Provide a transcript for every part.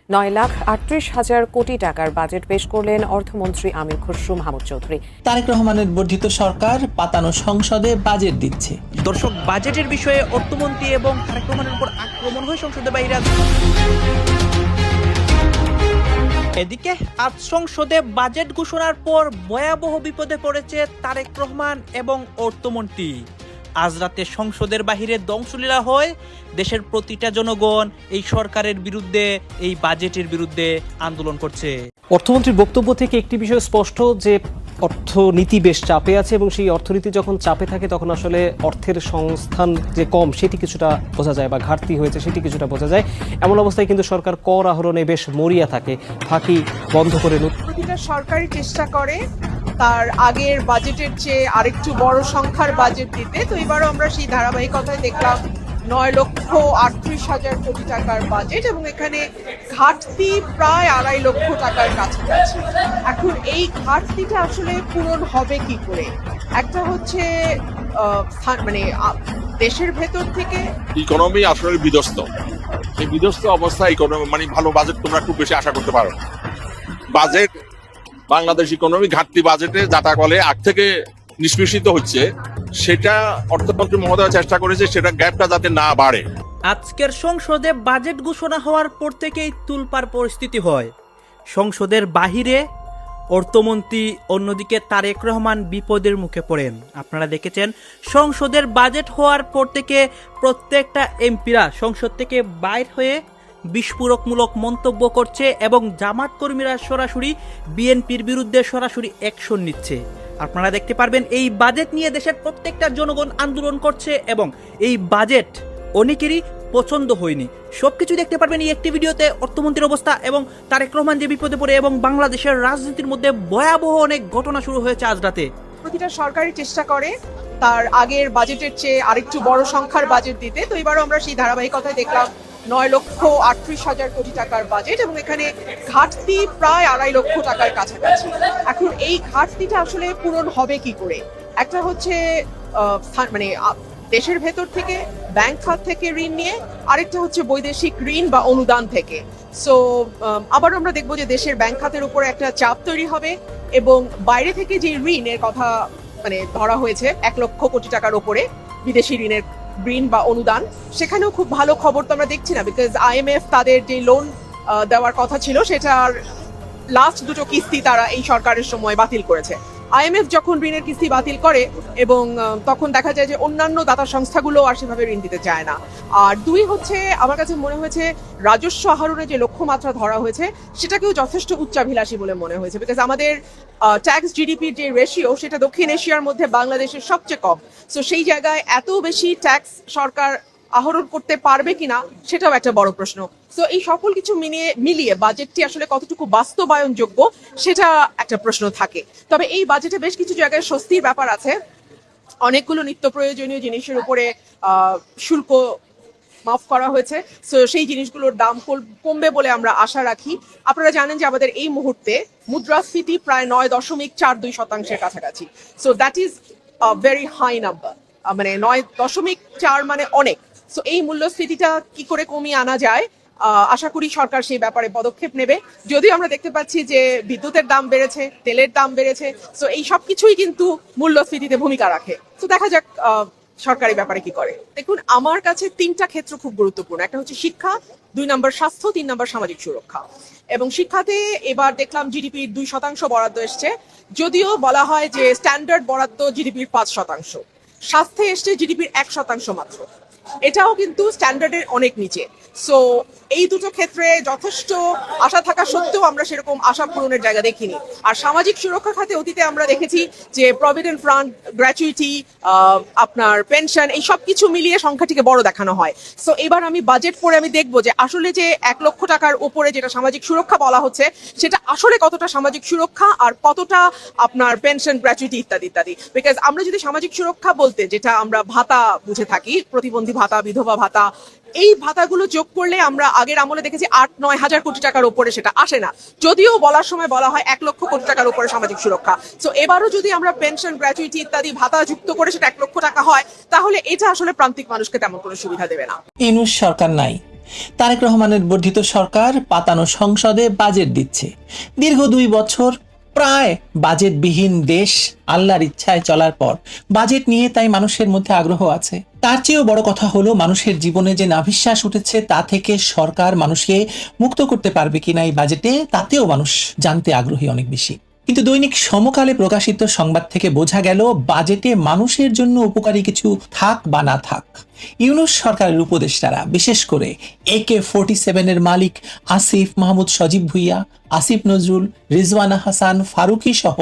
9,38,000 কোটি টাকার বাজেট পেশ করলেন অর্থমন্ত্রী আমির খসরু মাহমুদ চৌধুরী। তারেক রহমানের বর্ধিত সরকার পাতানো সংসদে বাজেট দিচ্ছে। দর্শক, বাজেটের বিষয়ে অর্থমন্ত্রী এবং তারেক রহমানের উপর আক্রমণ হয়ে সংসদের বাইরে। এদিকে আজ সংসদে বাজেট ঘোষণার পর ভয়াবহ বিপদে পড়েছে তারেক রহমান এবং অর্থমন্ত্রী। আজ রাতে সংসদের বাহিরে ধ্বংসলীলা হয়। দেশের প্রতিটা জনগণ এই সরকারের বিরুদ্ধে, এই বাজেটের বিরুদ্ধে আন্দোলন করছে। অর্থমন্ত্রীর বক্তব্য থেকে একটি বিষয় স্পষ্ট যে অর্থনীতি বেশ চাপে আছে এবং সেই অর্থনীতি যখন চাপে থাকে তখন আসলে অর্থের সংস্থান যে কম সেটি কিছুটা বোঝা যায় বা ঘাটতি হয়েছে সেটি কিছুটা বোঝা যায়। এমন অবস্থায় কিন্তু সরকার কর আহরণে বেশ মরিয়া থাকে, ফাঁকি বন্ধ করে। প্রতিটা সরকারি চেষ্টা করে তার আগের বাজেটের চেয়ে আরেকটু বড় সংখ্যার বাজেট দিতে। তো এবারও আমরা সেই ধারাবাহিকতায় দেখলাম 9,38,000 কোটি টাকার বাজেট এবং এখানে ঘাটতি প্রায় 2.5 লক্ষ টাকার কাছাকাছি। এখন এই ঘাটতিটা আসলে পূরণ হবে কি করে? একটা হচ্ছে মানে দেশের ভেতর থেকে ইকোনমি আসলে বিধ্বস্ত। এই বিধ্বস্ত অবস্থা ইকোনমি মানে ভালো বাজেট তোমরা খুব বেশি আশা করতে পারো। বাজেট বাংলাদেশ ইকোনমি ঘাটতি বাজেটে যাতা বলে আগ থেকে নিষ্পেষিত হচ্ছে, সেটা অর্থমন্ত্রী মহোদয় চেষ্টা করেছে সেটা গ্যাপটা যাতে না বাড়ে। আজকের সংসদে বাজেট ঘোষণা হওয়ার পর থেকেই তুলপাড় পরিস্থিতি হয় সংসদের বাহিরে। অর্থমন্ত্রী, অন্যদিকে তারেক রহমান বিপদের মুখে পড়েন। আপনারা দেখেছেন সংসদের বাজেট হওয়ার পর থেকে প্রত্যেকটা এমপিরা সংসদ থেকে বাইর হয়ে বিস্ফোরকমূলক মন্তব্য করছে এবং জামাত কর্মীরা সরাসরি বিএনপির বিরুদ্ধে সরাসরি অ্যাকশন নিচ্ছে। আপনারা দেখতে পারবেন এই বাজেট নিয়ে দেশের প্রত্যেকটা জনগণ আন্দোলন করছে এবং এই বাজেট অনেকেরই পছন্দ হয়নি। সবকিছু দেখতে পারবেন এই একটি ভিডিওতে। অর্থমন্ত্রীর অবস্থা এবং তারেক রহমান যে বিপদে পড়ে এবং বাংলাদেশের রাজনীতির মধ্যে ভয়াবহ অনেক ঘটনা শুরু হয়েছে আজ রাতে। প্রতিটা সরকারি চেষ্টা করে তার আগের বাজেটের চেয়ে আরেকটু বড় সংখ্যার বাজেট দিতে। তো এবারও আমরা সেই ধারাবাহিকতায় দেখলাম 9,38,000 কোটি টাকার বাজেট এবং এখানে ঘাটতি প্রায় 2.5 লক্ষ টাকার কাছাকাছি। এখন এই ঘাটতিটা আসলে পূরণ হবে কি করে? একটা হচ্ছে মানে দেশের ভেতর থেকে ব্যাংক খাত থেকে ঋণ নিয়ে, আরেকটা হচ্ছে বৈদেশিক ঋণ বা অনুদান থেকে। সো আবার আমরা দেখবো যে দেশের ব্যাংক খাতের উপরে একটা চাপ তৈরি হবে এবং বাইরে থেকে যে ঋণের কথা মানে ধরা হয়েছে 1 লক্ষ কোটি টাকার উপরে বিদেশি ঋণ বা অনুদান, সেখানেও খুব ভালো খবর তো আমরা দেখছি না। বিকজ IMF তাদের যে লোন দেওয়ার কথা ছিল সেটার লাস্ট 2টো কিস্তি তারা এই সরকারের সময় বাতিল করেছে। IMF যখন ঋণের কিস্তি বাতিল করে এবং তখন দেখা যায় যে অন্যান্য দাতা সংস্থাগুলো আর সেভাবে ঋণ দিতে চায় না। আর 2 হচ্ছে আমার কাছে মনে হয়েছে রাজস্ব আহরণের যে লক্ষ্যমাত্রা ধরা হয়েছে সেটাকেও যথেষ্ট উচ্চাভিলাষী বলে মনে হয়েছে। বিকজ আমাদের ট্যাক্স জিডিপির যে রেশিও সেটা দক্ষিণ এশিয়ার মধ্যে বাংলাদেশের সবচেয়ে কম। সো সেই জায়গায় এত বেশি ট্যাক্স সরকার আহরণ করতে পারবে কিনা সেটাও একটা বড় প্রশ্ন। তো এই সকল কিছু মিলিয়ে বাজেটটি আসলে কতটুকু বাস্তবায়নযোগ্য সেটা একটা প্রশ্ন থাকে। তবে এই বাজেটে বেশ কিছু জায়গায় স্বস্তির ব্যাপার আছে। অনেকগুলো নিত্য প্রয়োজনীয় জিনিসের উপরে শুল্ক মাফ করা হয়েছে। সো সেই জিনিসগুলোর দাম কমবে বলে আমরা আশা রাখি। আপনারা জানেন যে আমাদের এই মুহূর্তে মুদ্রাস্ফীতি প্রায় 9.42% কাছাকাছি। So that is a very high number. মানে 9.4 মানে অনেক। সো এই মূল্যস্ফীতিটা কি করে কমিয়ে আনা যায়, আশা করি সরকার সেই ব্যাপারে পদক্ষেপ নেবে। যদিও আমরা দেখতে পাচ্ছি যে বিদ্যুতের দাম বেড়েছে, তেলের দাম বেড়েছে। সো এই সব কিছুই কিন্তু মূল্যস্ফীতিতে ভূমিকা রাখে। তো দেখা যাক সরকারি ব্যাপারে কি করে। দেখুন, আমার কাছে 3টা ক্ষেত্র খুব গুরুত্বপূর্ণ। একটা হচ্ছে শিক্ষা, 2 নম্বর স্বাস্থ্য, 3 নম্বর সামাজিক সুরক্ষা। এবং শিক্ষাতে এবার দেখলাম জিডিপির 2% বরাদ্দ এসছে। যদিও বলা হয় যে স্ট্যান্ডার্ড বরাদ্দ জিডিপির 5%, স্বাস্থ্যে এসছে জিডিপির 1% মাত্র। এটাও কিন্তু স্ট্যান্ডার্ডের অনেক নিচে। সো এই দুটো ক্ষেত্রে যথেষ্ট আশা থাকা সত্ত্বেও আমরা সেরকম আশা পূরণের জায়গা দেখিনি। আর সামাজিক সুরক্ষা খাতে অতীতে আমরা দেখেছি যে প্রভিডেন্ট ফান্ড, গ্র্যাচুইটি, আপনার পেনশন, এই সব কিছু মিলিয়ে সংখ্যাটিকে বড় দেখানো হয়। সো এবার আমি বাজেট পড়ে আমি দেখবো যে আসলে যে 1 লক্ষ টাকার উপরে যেটা সামাজিক সুরক্ষা বলা হচ্ছে সেটা আসলে কতটা সামাজিক সুরক্ষা আর কতটা আপনার পেনশন, গ্র্যাচুইটি ইত্যাদি ইত্যাদি। বিকজ আমরা যদি সামাজিক সুরক্ষা বলতে যেটা আমরা ভাতা বুঝে থাকি, প্রতিবন্ধী ভাতা, বিধবা ভাতা, এই ভাতাগুলো যোগ করলে আমরা আগের আমলে দেখেছি 8-9 হাজার কোটি টাকার উপরে সেটা আসে না। যদিও বলার সময় বলা হয় 1 লক্ষ কোটি টাকার উপরে সামাজিক সুরক্ষা। সো এবারও যদি আমরা পেনশন, গ্র্যাচুইটি ইত্যাদি ভাতা যুক্ত করে সেটা 1 লক্ষ টাকা হয় তাহলে এটা আসলে প্রান্তিক মানুষকে তেমন কোনো সুবিধা দেবে না। ইউনূস সরকার নাই, তারেক রহমানের বর্ধিত সরকার পাতানো সংসদে বাজেট দিচ্ছে। দীর্ঘ 2 বছর প্রায় বাজেটবিহীন দেশ আল্লাহর ইচ্ছায় চলার পর বাজেট নিয়ে তাই মানুষের মধ্যে আগ্রহ আছে। তার চেয়েও বড় কথা হলো মানুষের জীবনে যে নাভিশ্বাস উঠেছে তা থেকে সরকার মানুষকে মুক্ত করতে পারবে কিনা এই বাজেটে, তাতেও মানুষ জানতে আগ্রহী অনেক বেশি। কিন্তু দৈনিক সমকালে প্রকাশিত সংবাদ থেকে বোঝা গেল বাজেটে মানুষের জন্য উপকারী কিছু থাক বা না থাক, ইউনূস সরকারের উপদেষ্টারা, বিশেষ করে AK-47 এর মালিক আসিফ মাহমুদ সজীব ভুইয়া, আসিফ নজরুল, রিজওয়ানা হাসান, ফারুকী সহ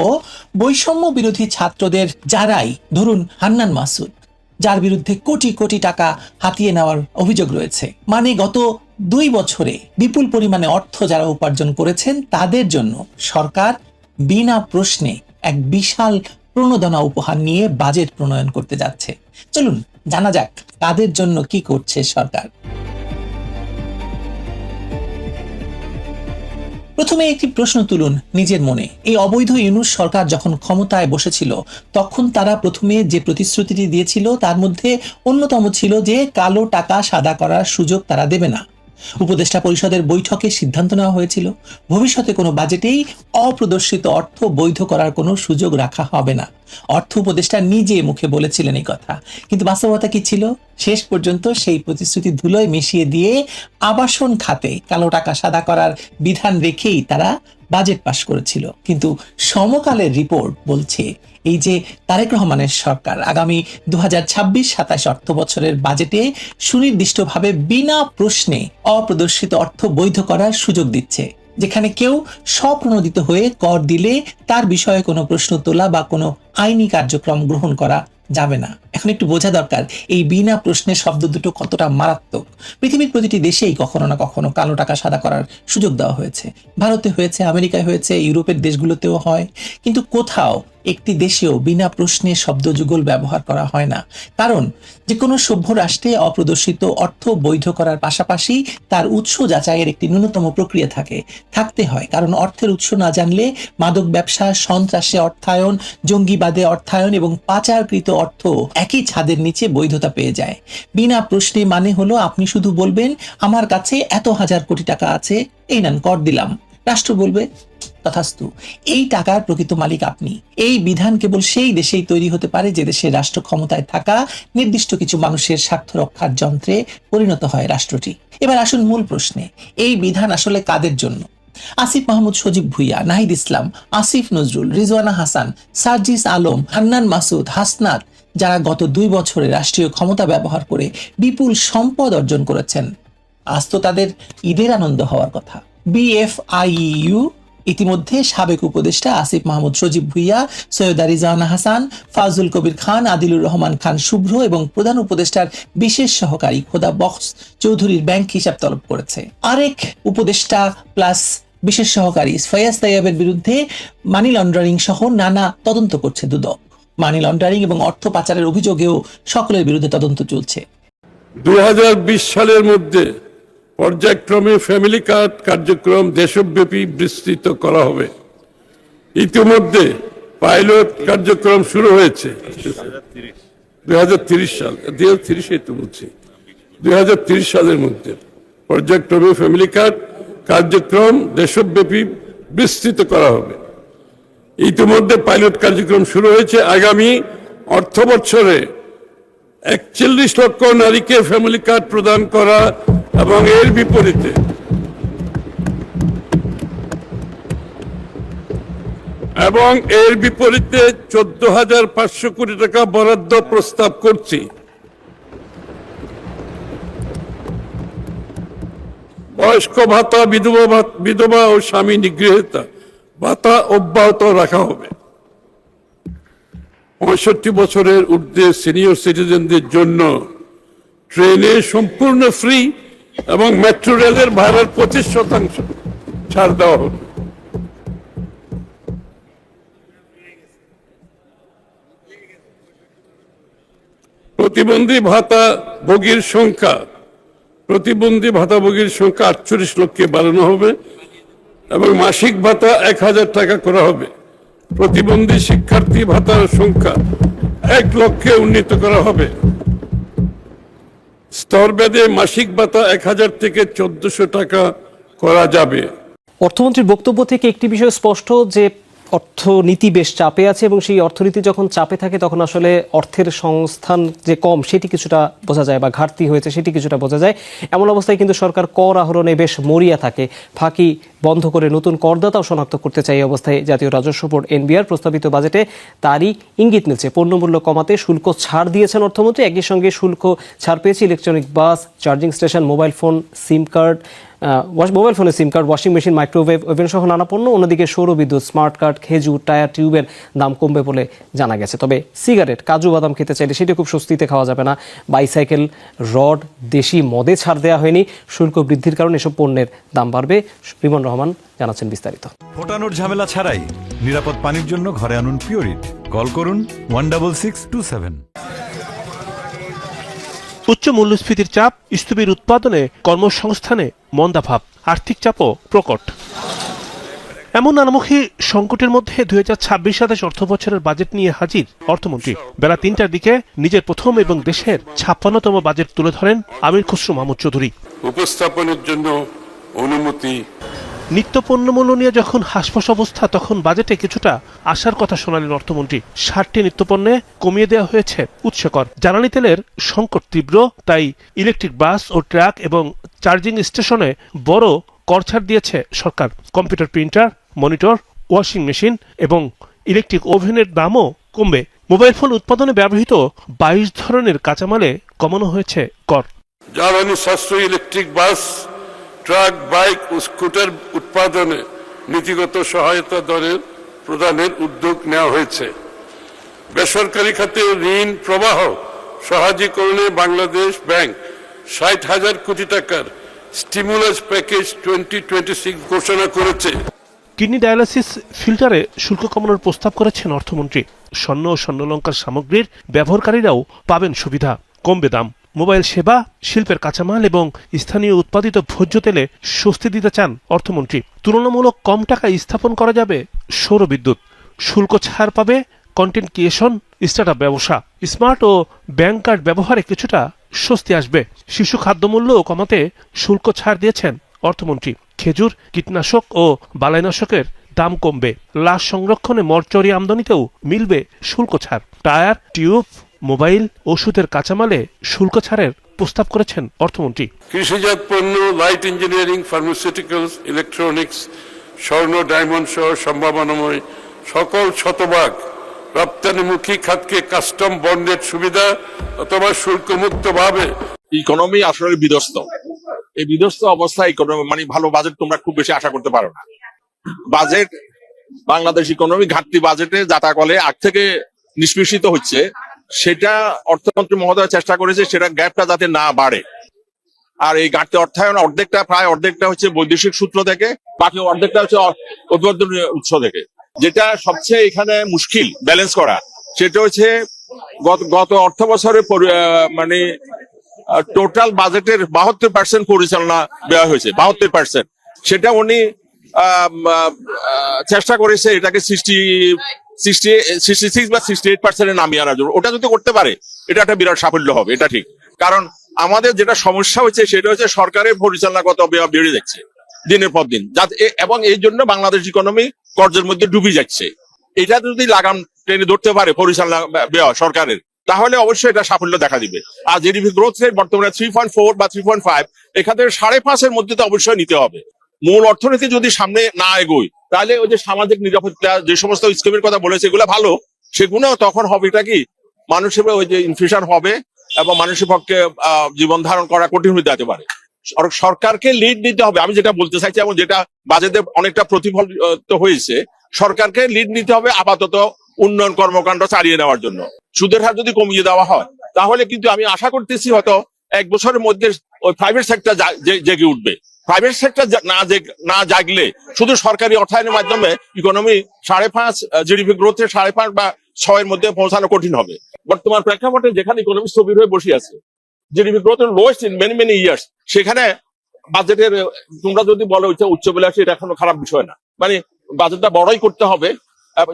বৈষম্য বিরোধী ছাত্রদের যারাই, ধরুন হান্নান মাসুদ, যার বিরুদ্ধে কোটি কোটি টাকা হাতিয়ে নেওয়ার অভিযোগ রয়েছে, মানে গত 2 বছরে বিপুল পরিমাণে অর্থ যারা উপার্জন করেছেন, তাদের জন্য সরকার বিনা প্রশ্নে এক বিশাল প্রণোদনা উপহার নিয়ে বাজেট প্রণয়ন করতে যাচ্ছে। চলুন জানা যাক তাদের জন্য কি করছে সরকার। প্রথমে একটি প্রশ্ন তুলুন নিজের মনে। এই অবৈধ ইউনূস সরকার যখন ক্ষমতায় বসেছিল তখন তারা প্রথমে যে প্রতিশ্রুতিটি দিয়েছিল তার মধ্যে অন্যতম ছিল যে কালো টাকা সাদা করার সুযোগ তারা দেবে না। উপদেষ্টা পরিষদের বৈঠকে সিদ্ধান্ত নেওয়া হয়েছিল ভবিষ্যতে কোনো বাজেটেই অপ্রদর্শিত অর্থ বৈধ করার কোনো সুযোগ রাখা হবে না। অর্থ উপদেষ্টা নিজে মুখে বলেছিলেন এই কথা, কিন্তু বাস্তবতা কি ছিল? শেষ পর্যন্ত সেই প্রতিশ্রুতি ধুলোয় মিশিয়ে দিয়ে আবাসন খাতে কালো টাকা সাদা করার বিধান রেখেই তারা বাজেট পাশ করেছিল। কিন্তু সমকালের রিপোর্ট বলছে এই যে তারেক রহমানের সরকার আগামী 2026-27 অর্থ বছরের বাজেটে সুনির্দিষ্টভাবে বিনা প্রশ্নে অপ্রদর্শিত অর্থ বৈধ করার সুযোগ দিচ্ছে, যেখানে কেউ স্বপ্রণোদিত হয়ে কর দিলে তার বিষয়ে কোনো প্রশ্ন তোলা বা কোনো আইনি কার্যক্রম গ্রহণ করা যাবে না। এখন একটু বোঝা দরকার এই বিনা প্রশ্নের শব্দ দুটো কতটা মারাত্মক। পৃথিবীর প্রতিটি দেশেই কখনো না কখনো কালো টাকা সাদা করার সুযোগ দেওয়া হয়েছে। ভারতে হয়েছে, আমেরিকায় হয়েছে, ইউরোপের দেশগুলোতেও হয়, কিন্তু কোথাও একটি দেশেও বিনা প্রশ্নে শব্দযুগল ব্যবহার করা হয় না। কারণ যে কোনো সভ্য রাষ্ট্রে অপ্রদর্শিত অর্থ বৈধ করার পাশাপাশি তার উৎস যাচাইয়ের একটি ন্যূনতম প্রক্রিয়া থাকতে হয়। কারণ অর্থের উৎস না জানলে মাদক ব্যবসা, সন্ত্রাসে অর্থায়ন, জঙ্গিবাদে অর্থায়ন এবং পাচারকৃত অর্থ একই ছাদের নিচে বৈধতা পেয়ে যায়। বিনা প্রশ্নে মানে হলো আপনি শুধু বলবেন আমার কাছে এত হাজার কোটি টাকা আছে, এই নেন কর দিলাম। রাষ্ট্র বলবে তথাস্তু, এই টাকার প্রকৃত মালিক আপনি। এই বিধান কেবল সেই দেশেই তৈরি হতে পারে যে দেশে রাষ্ট্র ক্ষমতায় থাকা নির্দিষ্ট কিছু মানুষের স্বার্থ রক্ষার যন্ত্রে পরিণত হয় রাষ্ট্রটি। এবার আসুন মূল প্রশ্নে, এই বিধান আসলে কাদের জন্য? আসিফ মাহমুদ সজীব ভুইয়া, নাহিদ ইসলাম, আসিফ নজরুল, রিজওয়ানা হাসান, সার্জিস আলম, হান্নান মাসুদ, হাসনাত, যারা গত 2 বছরে রাষ্ট্রীয় ক্ষমতা ব্যবহার করে বিপুল সম্পদ অর্জন করেছেন, আজ তো তাদের ঈদের আনন্দ হওয়ার কথা। BFIEU ইতিমধ্যে সাবেক উপদেষ্টা আসিফ মাহমুদ সজীব ভুইয়া, সৈয়দা রিজওয়ানা হাসান, ফাজুল কবির খান, আদিলুর রহমান খান শুভ্র এবং প্রধান উপদেষ্টার বিশেষ সহকারী খোদা বক্স চৌধুরীর ব্যাংক হিসাব তলব করেছে। আরেক উপদেষ্টা প্লাস বিশেষ সহকারী ফয়াজ তাইয়াবের বিরুদ্ধে মানি লন্ডারিং সহ নানা তদন্ত করছে দুদক। মানি লন্ডারিং এবং অর্থ পাচারের অভিযোগেও সকলের বিরুদ্ধে তদন্ত চলছে। 2020 সালের মধ্যে পর্যায়ক্রমে ফ্যামিলি কার্ড কার্যক্রম দেশব্যাপী বিস্তৃত করা হবে। ইতিমধ্যে পাইলট কার্যক্রম শুরু হয়েছে 2030 সাল, 2030 তো বলছি, 2030 সালের মধ্যে পর্যায়ক্রমে ফ্যামিলি কার্ড কার্যক্রম দেশব্যাপী বিস্তৃত করা হবে। ইতিমধ্যে পাইলট কার্যক্রম শুরু হয়েছে। আগামী অর্থ বছরে 41 লক্ষ নারীকে ফ্যামিলি কার্ড প্রদান করা এবং এর বিপরীতে এবং এর বিপরীতে 14,500 কোটি টাকা বরাদ্দ প্রস্তাব করছি। বয়স্ক ভাতা, বিধবা ও স্বামী নিগৃহীতা ভাতা অব্যাহত রাখা হবে। 65 বছরের ঊর্ধ্বে সিনিয়র সিটিজেনদের জন্য ট্রেনে সম্পূর্ণ ফ্রি এবং মেট্রো রেলের ভাড়ার 25% ছাড় দেওয়া হবে। প্রতিবন্ধী ভাতাভোগীর সংখ্যা 48 লক্ষে বাড়ানো হবে এবং মাসিক ভাতা 1,000 টাকা করা হবে। প্রতিবন্ধী শিক্ষার্থী ভাতার সংখ্যা 1 লক্ষে উন্নীত করা হবে। স্তরভেদে মাসিক ভাতা 1000 থেকে 1400 টাকা করা যাবে। অর্থমন্ত্রীর বক্তব্য থেকে একটি বিষয় স্পষ্ট যে অর্থনীতি বেশ চাপে আছে এবং সেই অর্থনীতি যখন চাপে থাকে তখন আসলে অর্থের সংস্থান যে কম সেটি কিছুটা বোঝা যায় বা ঘাটতি হয়েছে সেটি কিছুটা বোঝা যায়। এমন অবস্থায় কিন্তু সরকার কর আহরণে বেশ মরিয়া থাকে, ফাঁকি বন্ধ করে নতুন করদাতাও শনাক্ত করতে চায়। এই অবস্থায় জাতীয় রাজস্ব বোর্ড এনবিআর প্রস্তাবিত বাজেটে তারই ইঙ্গিত মিলছে। পণ্যমূল্য কমাতে শুল্ক ছাড় দিয়েছেন অর্থমন্ত্রী। একই সঙ্গে শুল্ক ছাড় পেয়েছে ইলেকট্রনিক বাস, চার্জিং স্টেশন, মোবাইল ফোনের সিম card, washing machine, microwave oven সহ নানা পণ্য। অন্যদিকে সৌরবিদ্যুৎ, স্মার্ট কার্ড, খেজুর, টায়ার, টিউবের দাম কমবে বলে জানা গেছে। তবে সিগারেট, কাজু বাদাম খেতে চাইলে সেটি খুব স্বস্তিতে খাওয়া যাবে না। বাইসাইকেল, রড, দেশি মদে ছাড় দেওয়া হয়নি। শুল্ক বৃদ্ধির কারণে এসব পণ্যের দাম বাড়বে। রিমন রহমান জানাচ্ছেন বিস্তারিত। ফোটানোর ঝামেলা ছাড়াই নিরাপদ পানির জন্য ঘরে আনুন পিওরিট। কল করুন 16627। উচ্চ মূল্যস্ফীতির চাপ, স্থবির উৎপাদনে, কর্মসংস্থানে মন্দাভাব, আর্থিক চাপও প্রকট। এমন নানামুখী সংকটের মধ্যে 2026-27 অর্থ বছরের বাজেট নিয়ে হাজির অর্থমন্ত্রী। বেলা 3টার দিকে নিজের প্রথম এবং দেশের 56তম বাজেট তুলে ধরেন আমির খসরু মাহমুদ চৌধুরী। উপস্থাপনের জন্য অনুমতি। নিত্য পণ্যমূল্য নিয়ে যখন হাসফাস অবস্থা তখন বাজেটে কিছুটা আশার কথা শোনালেন অর্থমন্ত্রী। 60টি নিত্যপণ্যে কমিয়ে দেওয়া হয়েছে উৎসকর। জ্বালানি তেলের সংকট তীব্র, তাই ইলেকট্রিক বাস ও ট্রাক এবং চার্জিং স্টেশনে বড় কর ছাড় দিয়েছে সরকার। Computer, printer, monitor, washing machine এবং ইলেকট্রিক ওভেনের দামও কমবে। মোবাইল ফোন উৎপাদনে ব্যবহৃত 22 ধরনের কাঁচামালে কমানো হয়েছে কর। জ্বালানি সাশ্রয়ী ইলেকট্রিক বাস, ট্রাক, বাইক ও স্কুটার উৎপাদনে নীতিগত সহায়তা দরের প্রদানের উদ্যোগ নেওয়া হয়েছে। বেসরকারি খাতে ঋণ প্রবাহ সহজীকরণে বাংলাদেশ ব্যাংক 60,000 কোটি টাকার স্টিমুলাস প্যাকেজ 2026 ঘোষণা করেছে। কিডনি ডায়ালিসিস ফিল্টারে শুল্ক কমানোর প্রস্তাব করেছেন অর্থমন্ত্রী। স্বর্ণ ও স্বর্ণালংকার সামগ্রীর ব্যবহারকারীরাও পাবেন সুবিধা, কমবে দাম। মোবাইল সেবা, শিল্পের কাঁচামাল এবং স্থানীয় উৎপাদিত ভোজ্য তেলে স্বস্তি দিতে চান অর্থমন্ত্রী। তুলনামূলক কম টাকায় স্থাপন করা যাবে সৌরবিদ্যুৎ। শুল্ক ছাড় পাবে কন্টেন্ট ক্রিয়েশন, স্টার্টআপ ব্যবসা। স্মার্ট ও ব্যাংক কার্ড ব্যবহারে কিছুটা স্বস্তি আসবে। শিশু খাদ্যমূল্যও কমাতে শুল্ক ছাড় দিয়েছেন অর্থমন্ত্রী। খেজুর, কীটনাশক ও বালাইনাশকের দাম কমবে। লাশ সংরক্ষণে মরচরি আমদানিতেও মিলবে শুল্ক ছাড়। টায়ার, টিউব, মোবাইল, ওষুধের কাঁচামালে শুল্ক ছাড়ের প্রস্তাব করেছেন অর্থমন্ত্রী। কৃষিজাত পণ্য, লাইট ইঞ্জিনিয়ারিং, ফার্মাসিউটিক্যালস, ইলেকট্রনিক্স, স্বর্ণ, ডায়মন্ড সহ সম্ভাবনাময় সকল শতভাগ রপ্তানিমুখী খাতকে কাস্টম বন্ডের সুবিধা অথবা শুল্কমুক্ত ভাবে। ইকোনমি আসলে বিধ্বস্ত। এই বিধ্বস্ত অবস্থায় ইকোনমি মানে ভালো বাজেট তোমরা খুব বেশি আশা করতে পারো না। বাজেট বাংলাদেশ ইকোনমি ঘাটতি বাজেটে যাতাকলে আগ থেকে নিষ্পেষিত হচ্ছে, সেটা অর্থমন্ত্রী মহোদয় চেষ্টা করেছে সেটা গ্যাপটা যাতে না বাড়ে। আর এই ঘাটতি অর্থায়ন প্রায় অর্ধেকটা হচ্ছে বৈদেশিক সূত্র থেকে, বাকি অর্ধেকটা হচ্ছে উদ্বোধনী উৎস থেকে। যেটা সবচেয়ে এখানে মুশকিল ব্যালেন্স করা, সেটা হচ্ছে গত অর্থ বছরে মানে টোটাল বাজেটের 72% পরিচালনা দেওয়া হয়েছে, 72%। সেটা উনি চেষ্টা করেছে এটাকে 66 বা 68% নামিয়ে আনার জন্য। ওটা যদি করতে পারে এটা একটা বিরাট সাফল্য হবে, এটা ঠিক। কারণ আমাদের যেটা সমস্যা হচ্ছে সেটা হচ্ছে সরকারের পরিচালনাগত ব্যয় বেড়ে যাচ্ছে দিনের পর দিন, এবং এই জন্য বাংলাদেশ ইকোনমি কর্জের মধ্যে ডুবে যাচ্ছে। এটা যদি লাগাম টেনে ধরতে পারে পরিচালনা ব্যয় সরকারের, তাহলে অবশ্যই এটা সাফল্য দেখা দিবে। আর জিডিপি গ্রোথ রেট বর্তমানে 3.4 বা 3.5, এখানে 5.5-এর মধ্যে তো অবশ্যই নিতে হবে। মূল অর্থনীতি যদি সামনে না এগোয় তাহলে ওই যে সামাজিক নিরাপত্তা যে সমস্ত স্কিমের কথা বলেছে এগুলো ভালো, সেগুলো তখন হবে এটা কি মানুষের ওই যে ইনফ্লেশন হবে এবং মানুষের পক্ষে জীবন ধারণ করা কঠিন হয়ে যেতে পারে। সরকারকে লিড নিতে হবে। আমি যেটা বলতে চাইছি এবং যেটা বাজেটে অনেকটা প্রতিফলিত হয়েছে, সরকারকে লিড নিতে হবে আপাতত উন্নয়ন কর্মকাণ্ড চালিয়ে নেওয়ার জন্য। সুদের হার যদি কমিয়ে দেওয়া হয় তাহলে কিন্তু আমি আশা করতেছি হয়তো 1 বছরের মধ্যে ওই প্রাইভেট সেক্টর জেগে উঠবে। প্রাইভেট সেক্টর না জাগলে শুধু সরকারি অর্থায়নের মাধ্যমে ইকোনমি 5.5 জিডিপি গ্রোথে 5.5 বা 6-এর মধ্যে পৌঁছানো কঠিন হবে। বর্তমান প্রেক্ষাপটে যেখানে ইকোনমি স্থবির হয়ে বসে আছে, GDP growth lowest in many years, সেখানে বাজেটের তোমরা যদি বলো উচ্চবিলাসী, এটা কোনো খারাপ বিষয় না। মানে বাজেটটা বড়ই করতে হবে।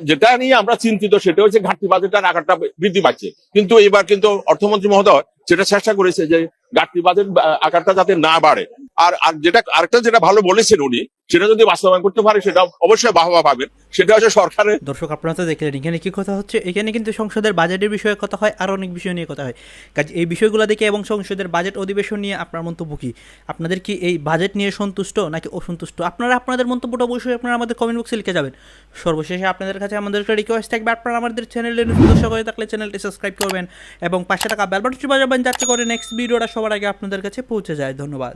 যেটা নিয়ে আমরা চিন্তিত সেটা হচ্ছে ঘাটতি বাজেটের আকারটা বৃদ্ধি পাচ্ছে। কিন্তু এবার কিন্তু অর্থমন্ত্রী মহোদয় যেটা চেষ্টা করেছে যে ঘাটতি বাজেট আকারটা যাতে না বাড়ে। আর আর আরেকটা যেটা ভালো বলেছেন উনি, সেটা যদি বাস্তবায়ন করতে পারে সেটা অবশ্যই বাহবা পাবেন। সেটা হচ্ছে সরকারের। দর্শক আপনারা তো দেখলেন এখানে কি কথা হচ্ছে, এখানে কিন্তু সংসদের বাজেটের বিষয়ে কথা হয়, আর অনেক বিষয় নিয়ে কথা হয়। কাজে এই বিষয়গুলো দেখে এবং সংসদের বাজেট অধিবেশন নিয়ে আপনার মন্তব্য কি? আপনাদের কি এই বাজেট নিয়ে সন্তুষ্ট নাকি অসন্তুষ্ট? আপনারা আপনাদের মন্তব্যটা অবশ্যই আপনারা আমাদের কমেন্ট বক্সে লিখে যাবেন। সর্বশেষে আপনাদের কাছে আমাদের একটা রিকোয়েস্ট থাকবে, আপনারা আমাদের চ্যানেলে নতুন দর্শক হয়ে থাকলে চ্যানেলটি সাবস্ক্রাইব করবেন এবং পাশে থাকা বেল বাটনটি বাজাবেন যাতে করে নেক্সট ভিডিওটা সবার আগে আপনাদের কাছে পৌঁছে যায়। ধন্যবাদ।